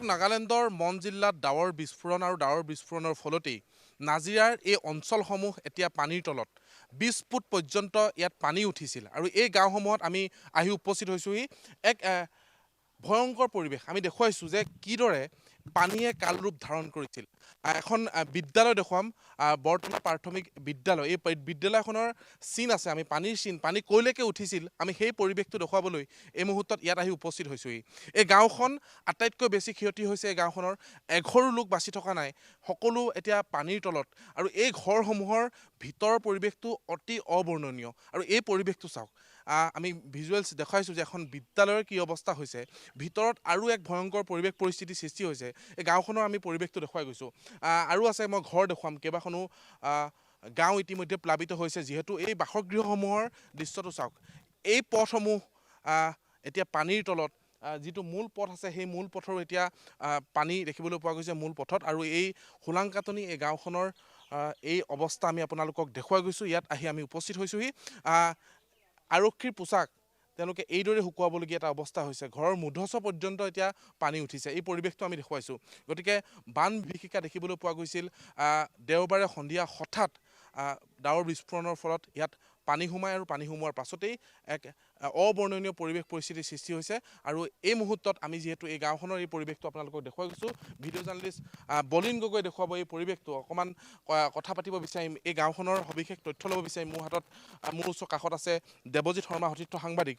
নাগালেণ্ডৰ মন জিলাত ডাৱৰ বিস্ফোৰণ আৰু ডাৱৰ বিস্ফোৰণৰ ফলতেই নাজিৰাৰ এই অঞ্চলসমূহ এতিয়া পানীৰ তলত 20 ফুট পৰ্যন্ত ইয়াত পানী উঠিছিল আৰু এই গাঁওসমূহত আমি আহি উপস্থিত হৈছোহি এক ভয়ংকৰ পৰিৱেশ আমি দেখুৱাইছোঁ যে কিদৰে পানীয়ে কাল ৰূপ ধাৰণ কৰিছিল। এখন বিদ্যালয় দেখুৱাম, বৰ্তমান প্ৰাথমিক বিদ্যালয়। এই বিদ্যালয়খনৰ চিন আছে, আমি পানীৰ চিন, পানী কৈলৈকে উঠিছিল, আমি সেই পৰিৱেশটো দেখুৱাবলৈ এই মুহূৰ্তত ইয়াত আহি উপস্থিত হৈছোহি। এই গাঁওখন আটাইতকৈ বেছি ক্ষতি হৈছে। এই গাঁওখনৰ এঘৰো লোক বাচি থকা নাই, সকলো এতিয়া পানীৰ তলত আৰু এই ঘৰসমূহৰ ভিতৰৰ পৰিৱেশটো অতি অবৰ্ণনীয়। আৰু এই পৰিৱেশটো চাওক, আমি ভিজুৱেলছ দেখুৱাইছোঁ যে এখন বিদ্যালয়ৰ কি অৱস্থা হৈছে, ভিতৰত আৰু এক ভয়ংকৰ পৰিৱেশ পৰিস্থিতিৰ সৃষ্টি হৈছে। এই গাঁওখনৰ আমি পৰিৱেশটো দেখুৱাই গৈছোঁ। আৰু আছে, মই ঘৰ দেখুৱাম, কেইবাখনো গাঁও ইতিমধ্যে প্লাবিত হৈছে। যিহেতু এই বাসগৃহসমূহৰ দৃশ্যটো চাওক, এই পথসমূহ এতিয়া পানীৰ তলত। যিটো মূল পথ আছে, সেই মূল পথৰো এতিয়া পানী দেখিবলৈ পোৱা গৈছে মূল পথত। আৰু এই হোলাংকাটনি এই গাঁওখনৰ এই অৱস্থা আমি আপোনালোকক দেখুৱাই গৈছোঁ। ইয়াত আহি আমি উপস্থিত হৈছোঁহি। আৰক্ষীৰ পোছাক তেওঁলোকে এইদৰে শুকুৱাবলগীয়া এটা অৱস্থা হৈছে। ঘৰৰ মূধচ পৰ্যন্ত এতিয়া পানী উঠিছে। এই পৰিৱেশটো আমি দেখুৱাইছোঁ। গতিকে বান বিভীষিকা দেখিবলৈ পোৱা গৈছিল। দেওবাৰে সন্ধিয়া হঠাৎ ডাৱৰ বিস্ফোৰণৰ ফলত ইয়াত পানী সোমায় আৰু পানী সোমোৱাৰ পাছতেই এক অবৰ্ণনীয় পৰিৱেশ পৰিস্থিতিৰ সৃষ্টি হৈছে। আৰু এই মুহূৰ্তত আমি যিহেতু এই গাঁওখনৰ এই পৰিৱেশটো আপোনালোকক দেখুৱাই গৈছোঁ, ভিডিঅ' জাৰ্নেলিষ্ট বলিন গগৈ দেখুৱাব এই পৰিৱেশটো। অকণমান কথা পাতিব বিচাৰিম, এই গাঁওখনৰ সবিশেষ তথ্য ল'ব বিচাৰিম। মোৰ ওচৰ কাষত আছে দেৱজিৎ শৰ্মা, সতীৰ্থ সাংবাদিক।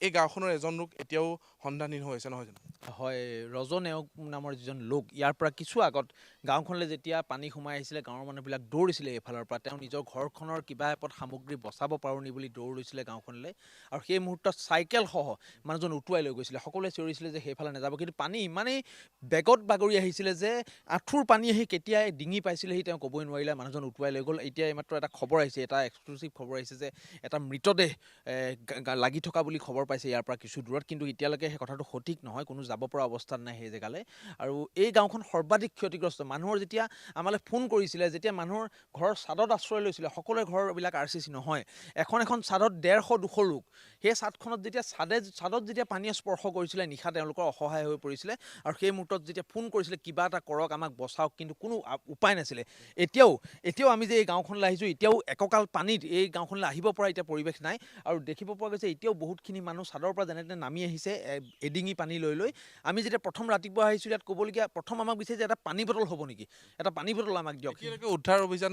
এই গাঁওখনৰ এজন লোক এতিয়াও সন্ধানহীন হৈ আছে, নহয় জানো? হয়, ৰজন এওঁক নামৰ যিজন লোক, ইয়াৰ পৰা কিছু আগত গাঁওখনলৈ যেতিয়া পানী সোমাই আহিছিলে, গাঁৱৰ মানুহবিলাক দৌৰিছিলে এইফালৰ পৰা। তেওঁ নিজৰ ঘৰখনৰ কিবা এপদ সামগ্ৰী বচাব পাৰোঁ নি বুলি দৌৰ লৈছিলে গাঁওখনলৈ। আৰু সেই মুহূৰ্তত চাইকেলসহ মানুহজন উটুৱাই লৈ গৈছিলে। সকলোৱে চিঞৰিছিলে যে সেইফালে নাযাব, কিন্তু পানী ইমানেই বেগত বাগৰি আহিছিলে যে আঁঠুৰ পানী আহি কেতিয়া ডিঙি পাইছিলেহি তেওঁ ক'বই নোৱাৰিলে। মানুহজন উটুৱাই লৈ গ'ল। এতিয়া এইমাত্ৰ এটা খবৰ আহিছে, এটা এক্সক্লুচিভ খবৰ আহিছে যে এটা মৃতদেহ লাগি থকা বুলি খবৰ পাইছে ইয়াৰ পৰা কিছু দূৰত। কিন্তু এতিয়ালৈকে সেই কথাটো সঠিক নহয়, কোনো যাব পৰা অৱস্থাত নাই সেই জেগালৈ। আৰু এই গাঁওখন সৰ্বাধিক ক্ষতিগ্ৰস্ত। মানুহৰ যেতিয়া আমালৈ ফোন কৰিছিলে, যেতিয়া মানুহৰ ঘৰৰ ছাদত আশ্ৰয় লৈছিলে, সকলোৰে ঘৰবিলাক RCC নহয়, এখন ছাদত 150-200 লোক। সেই ছাদখনত যেতিয়া ছাদত যেতিয়া পানীয়ে স্পৰ্শ কৰিছিলে, নিশা তেওঁলোকৰ অসহায় হৈ পৰিছিলে। আৰু সেই মুহূৰ্তত যেতিয়া ফোন কৰিছিলে, কিবা এটা কৰক, আমাক বচাওক, কিন্তু কোনো উপায় নাছিলে। এতিয়াও আমি যে এই গাঁওখনলৈ আহিছোঁ, এতিয়াও একঁকাল পানীত এই গাঁওখনলৈ আহিব পৰা এতিয়া পৰিৱেশ নাই। আৰু দেখিব পোৱা গৈছে এতিয়াও বহুতখিনি মানুহ ছাদৰ পৰা যেনে তেনে নামি আহিছে এডিঙি পানী লৈ। আমি যেতিয়া প্ৰথম ৰাতিপুৱা আহিছোঁ, ইয়াত ক'বলগীয়া প্ৰথম আমাক বিচাৰিছে এটা পানী বটল হ'ব নেকি, এটা পানী বটল আমাক দিয়ক। এতিয়ালৈকে উদ্ধাৰ অভিযান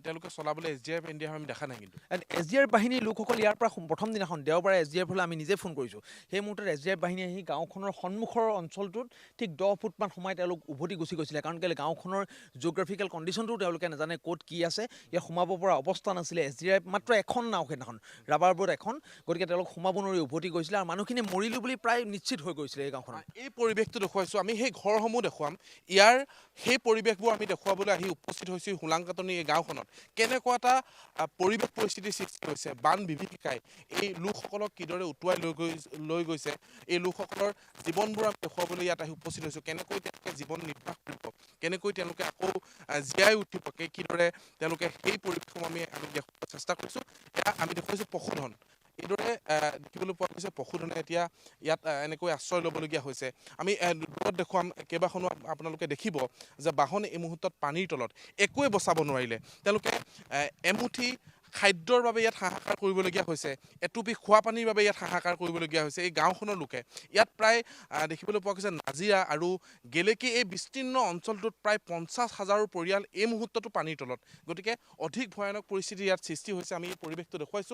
তেওঁলোকে চলাবলৈ SDF ইণ্ডিয়া আমি দেখা নাই। কিন্তু SDF বাহিনীৰ লোকসকল ইয়াৰ পৰা প্ৰথম দিনাখন দেওবাৰে SDF হ'লে আমি নিজে ফোন কৰিছোঁ। সেই মুহূৰ্তত SDF বাহিনী আহি গাঁওখনৰ সন্মুখৰ অঞ্চলটোত ঠিক 10 ফুটমান সোমাই তেওঁলোক উভতি গুচি গৈছিলে। কাৰণ কেলৈ গাঁওখনৰ জিঅ'গ্ৰাফিকেল কণ্ডিশ্যনটো তেওঁলোকে নাজানে, ক'ত কি আছে। ইয়াত সোমাব পৰা অৱস্থা নাছিলে। SDF মাত্ৰ এখন নাও, সেইদিনাখন ৰাবাৰ বোট এখন। গতিকে তেওঁলোক সোমাব নোৱাৰি উভতি গৈছিলে। আৰু মানুহখিনি মৰিলোঁ বুলি প্ৰায় নিশ্চিত হৈ গৈছিলে এই গাঁওখনত। এই পৰিৱেশটো দেখুৱাইছোঁ, আমি সেই ঘৰসমূহ দেখুৱাম। ইয়াৰ সেই পৰিৱেশবোৰ আমি দেখুৱাবলৈ আহি উপস্থিত হৈছোঁ হোলাংকাটনি এই গাঁওখনত। কেনেকুৱা এটা পৰিৱেশ পৰিস্থিতিৰ সৃষ্টি হৈছে। বান বিভীষিকাই এই লোকসকলক কিদৰে উটুৱাই লৈ গৈছে, এই লোকসকলৰ জীৱনবোৰ আমি দেখুৱাবলৈ ইয়াত আহি উপস্থিত হৈছোঁ। কেনেকৈ তেওঁলোকে জীৱন নিৰ্বাহ কৰিব, কেনেকৈ তেওঁলোকে আকৌ জীয়াই উঠিব, কিদৰে তেওঁলোকে সেই পৰিৱেশসমূহ আমি দেখুৱাবলৈ চেষ্টা কৰিছোঁ। এয়া আমি দেখুৱাইছোঁ পশুধন। এইদৰে দেখিবলৈ পোৱা গৈছে পশুধনে এতিয়া ইয়াত এনেকৈ আশ্ৰয় ল'বলগীয়া হৈছে। আমি দূৰত দেখুৱাম, কেইবাখনো আপোনালোকে দেখিব যে বাহন এই মুহূৰ্তত পানীৰ তলত, একোৱে বচাব নোৱাৰিলে। তেওঁলোকে এমুঠি খাদ্যৰ বাবে ইয়াত হাহাকাৰ কৰিবলগীয়া হৈছে, এটুপি খোৱা পানীৰ বাবে ইয়াত হাহাকাৰ কৰিবলগীয়া হৈছে এই গাঁওখনৰ লোকে। ইয়াত প্ৰায় দেখিবলৈ পোৱা গৈছে নাজিৰা আৰু গেলেকী এই বিস্তীৰ্ণ অঞ্চলটোত প্ৰায় 50,000 পৰিয়াল এই মুহূৰ্ততো পানীৰ তলত। গতিকে অধিক ভয়ানক পৰিস্থিতি ইয়াত সৃষ্টি হৈছে। আমি এই পৰিৱেশটো দেখুৱাইছোঁ।